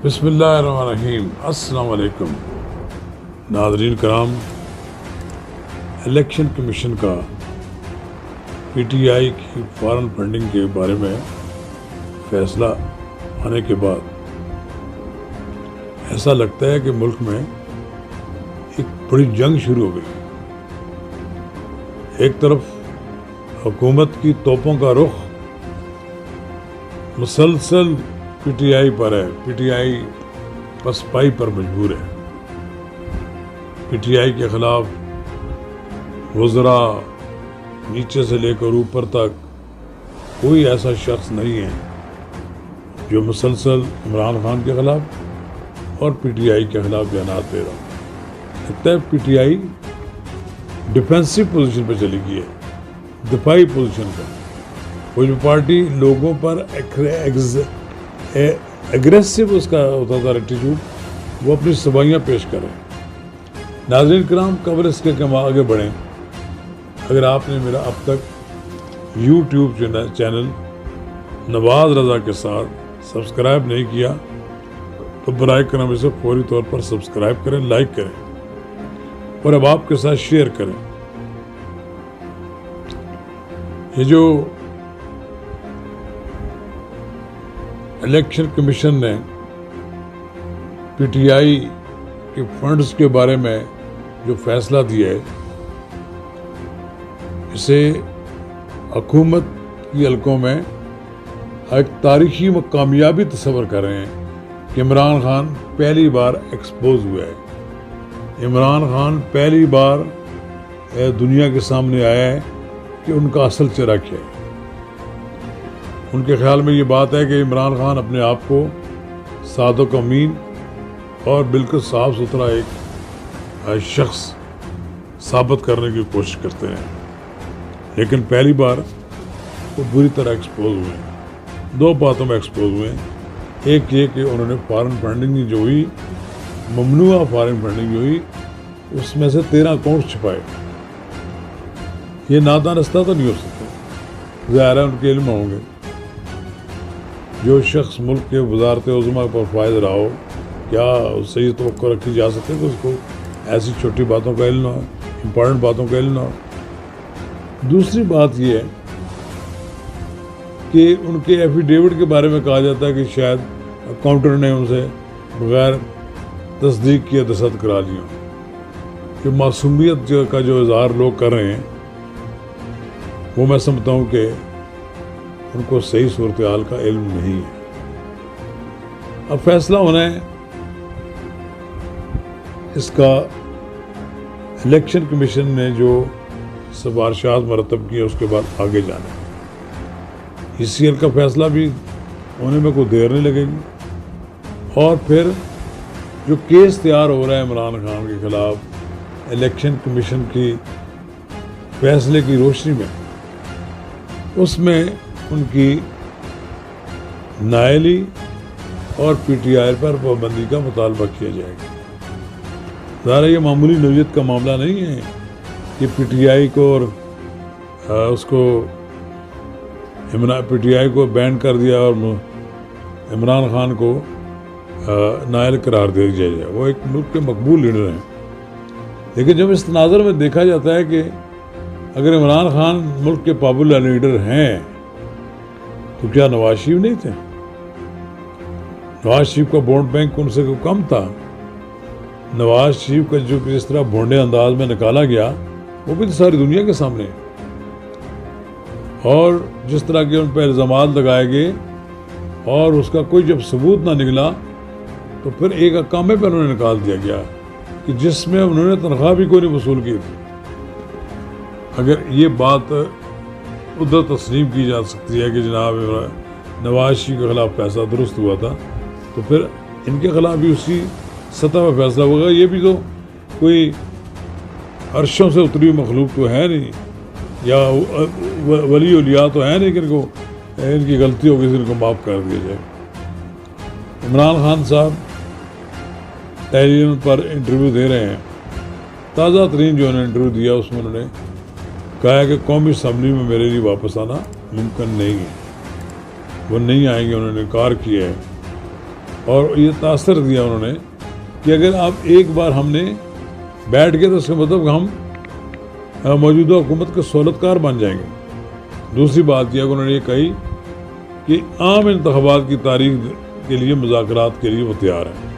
بسم اللہ الرحمن الرحیم۔ السلام علیکم ناظرین کرام، الیکشن کمیشن کا پی ٹی آئی کی فارن فنڈنگ کے بارے میں فیصلہ آنے کے بعد ایسا لگتا ہے کہ ملک میں ایک بڑی جنگ شروع ہو گئی۔ ایک طرف حکومت کی توپوں کا رخ مسلسل پی ٹی آئی پر ہے، پی ٹی آئی پسپائی پر مجبور ہے۔ پی ٹی آئی کے خلاف وزراء نیچے سے لے کر اوپر تک کوئی ایسا شخص نہیں ہے جو مسلسل عمران خان کے خلاف اور پی ٹی آئی کے خلاف بیانات دے رہا ہوں۔ لگتا ہے P T I defensive position پہ چلی گئی ہے، دفاعی پوزیشن پر۔ کوئی بھی پارٹی لوگوں پر ایگریسو اس کا ہوتا تھا ایٹیٹیوڈ، وہ اپنی سوائیاں پیش کریں۔ ناظرین کرام، قبل اس کے کہ ہم آگے بڑھیں، اگر آپ نے میرا اب تک یوٹیوب چینل نواز رضا کے ساتھ سبسکرائب نہیں کیا تو برائے کرم اسے فوری طور پر سبسکرائب کریں، لائک کریں اور اب آپ کے ساتھ شیئر کریں۔ یہ جو الیکشن کمیشن نے پی ٹی آئی کے فنڈز کے بارے میں جو فیصلہ دیا ہے، اسے حکومت کی حلقوں میں ایک تاریخی کامیابی تصور کر رہے ہیں کہ عمران خان پہلی بار ایکسپوز ہوا ہے۔ عمران خان پہلی بار دنیا کے سامنے آیا ہے کہ ان کا اصل چہرہ کیا ہے۔ ان کے خیال میں یہ بات ہے کہ عمران خان اپنے آپ کو صادق امین اور بالکل صاف ستھرا ایک شخص ثابت کرنے کی کوشش کرتے ہیں، لیکن پہلی بار وہ بری طرح ایکسپوز ہوئے ہیں۔ دو باتوں میں ایکسپوز ہوئے ہیں۔ ایک یہ کہ انہوں نے فارن فنڈنگ جو ہوئی، ممنوعہ فارن فنڈنگ جو ہوئی، اس میں سے 13 اکاؤنٹ چھپائے۔ یہ نادانستہ تو نہیں ہو سکتا، ظاہر ہے ان کے علم ہوں گے۔ جو شخص ملک کے وزارت عظمیٰ پر فائز رہا ہو، کیا اس سے یہ توقع رکھی جا سکتی ہے کہ اس کو ایسی چھوٹی باتوں کا علم نہ ہو، امپورٹنٹ باتوں کا علم نہ ہو؟ دوسری بات یہ ہے کہ ان کے ایفیڈیوٹ کے بارے میں کہا جاتا ہے کہ شاید اکاؤنٹر نے ان سے بغیر تصدیق کیے دستخط کرا لیا۔ کہ معصومیت کا جو اظہار لوگ کر رہے ہیں، وہ میں سمجھتا ہوں کہ ان کو صحیح صورتحال کا علم نہیں ہے۔ اب فیصلہ ہونا ہے اس کا۔ الیکشن کمیشن نے جو سفارشات مرتب کی ہیں، اس کے بعد آگے جانا ہے۔ ای سی ایل کا فیصلہ بھی ہونے میں کوئی دیر نہیں لگے گی، اور پھر جو کیس تیار ہو رہا ہے عمران خان کے خلاف الیکشن کمیشن کی فیصلے کی روشنی میں، اس میں ان کی نااہلی اور پی ٹی آئی پر پابندی کا مطالبہ کیا جائے گا۔ ظاہر یہ معمولی نوعیت کا معاملہ نہیں ہے کہ پی ٹی آئی کو اور اس کو پی ٹی آئی کو بین کر دیا اور عمران خان کو نااہل قرار دے دیا جائے۔ وہ ایک ملک کے مقبول لیڈر ہیں، لیکن جب اس تناظر میں دیکھا جاتا ہے کہ اگر عمران خان ملک کے پاپولر لیڈر ہیں تو کیا نواز شریف نہیں تھے؟ نواز شریف کا ووٹ بینک ان سے کم تھا۔ نواز شریف کا جو جس طرح بھونڈے انداز میں نکالا گیا، وہ بھی تو ساری دنیا کے سامنے ہے۔ اور جس طرح کے ان پہ الزامات لگائے گئے اور اس کا کوئی جب ثبوت نہ نکلا تو پھر ایک اقامے پہ انہوں نے نکال دیا گیا کہ جس میں انہوں نے تنخواہ بھی کوئی نہیں وصول کی تھی۔ اگر یہ بات ادھر تسلیم کی جا سکتی ہے کہ جناب نواز شریف کے خلاف فیصلہ درست ہوا تھا، تو پھر ان کے خلاف بھی اسی سطح پر فیصلہ ہوگا۔ یہ بھی تو کوئی عرشوں سے اتری ہوئی مخلوق تو ہے نہیں، یا ولی اولیاء تو ہے نہیں کہ ان کی غلطی ہوگی ان کو معاف کر دیا جائے۔ عمران خان صاحب ٹیلی ویژن پر انٹرویو دے رہے ہیں۔ تازہ ترین جو انہوں نے انٹرویو دیا، اس میں انہوں نے کہا ہے کہ قومی اسمبلی میں میرے لیے واپس آنا ممکن نہیں ہے، وہ نہیں آئیں گے، انہوں نے انکار کیا ہے۔ اور یہ تاثر دیا انہوں نے کہ اگر آپ ایک بار ہم نے بیٹھ گئے تو اس کا مطلب ہم موجودہ حکومت کے سہولت کار بن جائیں گے. دوسری بات یہ انہوں نے یہ کہی کہ عام انتخابات کی تاریخ کے لیے مذاکرات کے لیے وہ تیار ہیں.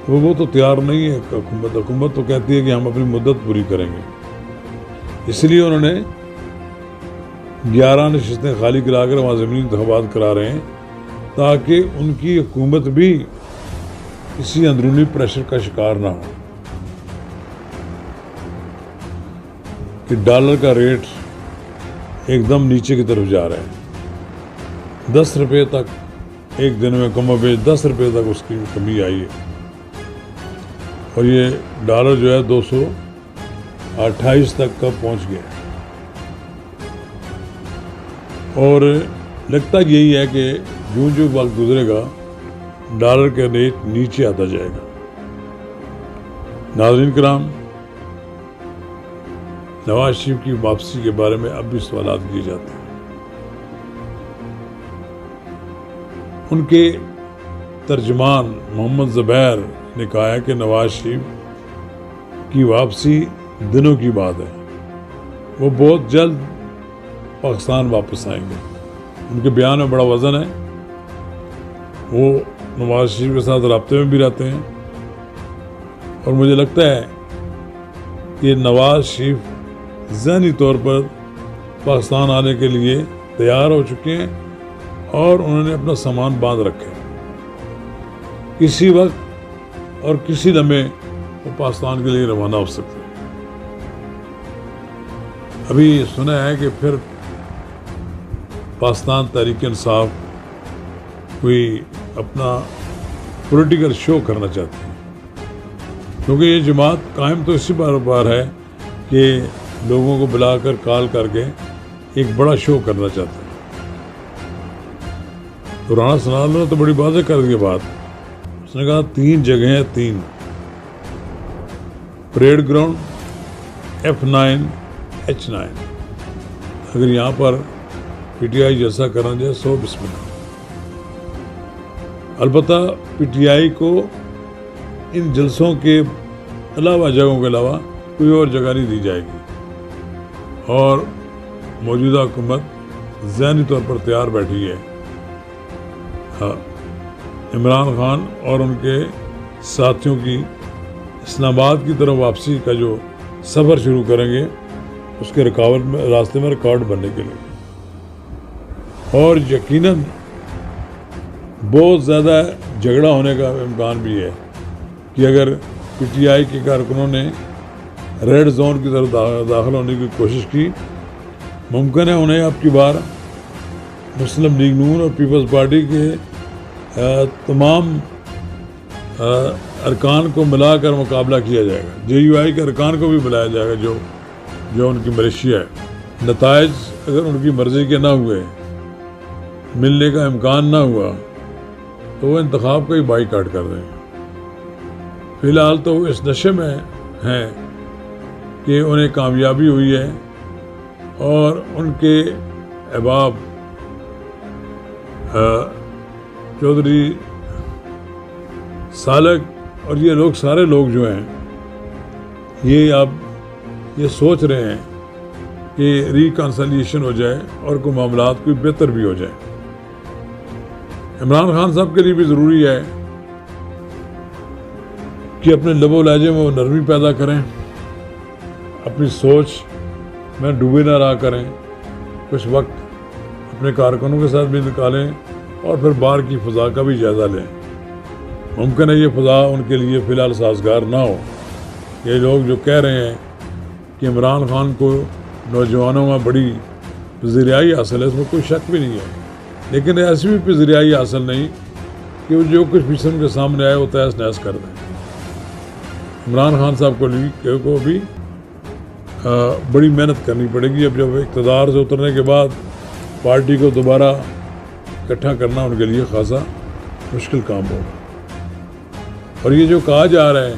وہ تو تیار نہیں ہے حکومت تو کہتی ہے کہ ہم اپنی مدت پوری کریں گے. اس لیے انہوں نے 11 نشستیں خالی کرا کر وہاں ضمنی انتخابات کرا رہے ہیں تاکہ ان کی حکومت بھی کسی اندرونی پریشر کا شکار نہ ہو کہ ڈالر کا ریٹ ایک دم نیچے کی طرف جا رہا ہے. 10 روپے تک ایک دن میں کم و بیش 10 روپے تک اس کی کمی آئی ہے اور یہ ڈالر جو ہے 228 تک کا پہنچ گیا ہے. اور لگتا یہی ہے کہ جو وقت گزرے گا ڈالر کا ریٹ نیچے آتا جائے گا. ناظرین کرام، نواز شریف کی واپسی کے بارے میں اب بھی سوالات کیے جاتے ہیں. ان کے ترجمان محمد زبیر نے کہا ہے کہ نواز شریف کی واپسی دنوں کی بات ہے، وہ بہت جلد پاکستان واپس آئیں گے. ان کے بیان میں بڑا وزن ہے. وہ نواز شریف کے ساتھ رابطے میں بھی رہتے ہیں اور مجھے لگتا ہے کہ نواز شریف ذہنی طور پر پاکستان آنے کے لیے تیار ہو چکے ہیں اور انہوں نے اپنا سامان باندھ رکھے. کسی وقت اور کسی لمحے وہ پاکستان کے لیے روانہ ہو سکتے ہیں. ابھی سنا ہے کہ پھر پاکستان تحریک انصاف کوئی اپنا پولیٹیکل شو کرنا چاہتی ہے، کیونکہ یہ جماعت قائم تو اسی بار ہے کہ لوگوں کو بلا کر کال کر کے ایک بڑا شو کرنا چاہتے ہیں. تو رانا ثناء اللہ نے تو بڑی واضح کر دی بات. اس نے کہا 3 جگہیں 3 پریڈ گراؤنڈ F9 H9. اگر یہاں پر پی ٹی آئی جیسا کرنا جائے 100 بسم اللہ. البتہ پی ٹی آئی کو ان جلسوں کے علاوہ جگہوں کے علاوہ کوئی اور جگہ نہیں دی جائے گی اور موجودہ حکومت ذہنی طور پر تیار بیٹھی ہے. عمران خان اور ان کے ساتھیوں کی اسلام آباد کی طرف واپسی کا جو سفر شروع کریں گے اس کے راستے میں ریکارڈ بننے کے لیے. اور یقیناً بہت زیادہ جھگڑا ہونے کا امکان بھی ہے کہ اگر پی ٹی آئی کے کارکنوں نے ریڈ زون کی طرف داخل ہونے کی کوشش کی، ممکن ہے انہیں اب کی بار مسلم لیگ نون اور پیپلز پارٹی کے تمام ارکان کو ملا کر مقابلہ کیا جائے گا. جے یو آئی کے ارکان کو بھی بلایا جائے گا جو ان کی ملیشیا ہے. نتائج اگر ان کی مرضی کے نہ ہوئے، ملنے کا امکان نہ ہوا، تو وہ انتخاب کا ہی بائی کاٹ کر دیں گے. فی الحال تو وہ اس نشے میں ہیں کہ انہیں کامیابی ہوئی ہے اور ان کے احباب چودھری سالک اور یہ لوگ سارے لوگ جو ہیں یہ اب یہ سوچ رہے ہیں کہ ریکنسیلیشن ہو جائے اور کوئی معاملات کوئی بہتر بھی ہو جائے. عمران خان صاحب کے لیے بھی ضروری ہے کہ اپنے لب و لہجے میں وہ نرمی پیدا کریں، اپنی سوچ میں ڈوبے نہ رہا کریں، کچھ وقت اپنے کارکنوں کے ساتھ بھی نکالیں اور پھر باہر کی فضا کا بھی جائزہ لیں. ممکن ہے یہ فضا ان کے لیے فی الحال سازگار نہ ہو. یہ لوگ جو کہہ رہے ہیں کہ عمران خان کو نوجوانوں میں بڑی پذیرائی حاصل ہے، اس میں کوئی شک بھی نہیں ہے، لیکن ایسی بھی پذیرائی حاصل نہیں کہ وہ جو کچھ بھی ان کے سامنے آئے وہ تہس نہس کر دیں. عمران خان صاحب کو بھی بڑی محنت کرنی پڑے گی. اب جب اقتدار سے اترنے کے بعد پارٹی کو دوبارہ اکٹھا کرنا ان کے لیے خاصا مشکل کام ہوگا. اور یہ جو کہا جا رہا ہے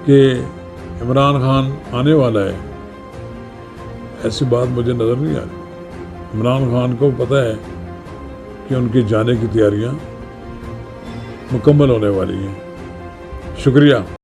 کہ عمران خان آنے والا ہے، ایسی بات مجھے نظر نہیں آ رہی. عمران خان کو پتہ ہے کہ ان کے جانے کی تیاریاں مکمل ہونے والی ہیں۔ شکریہ۔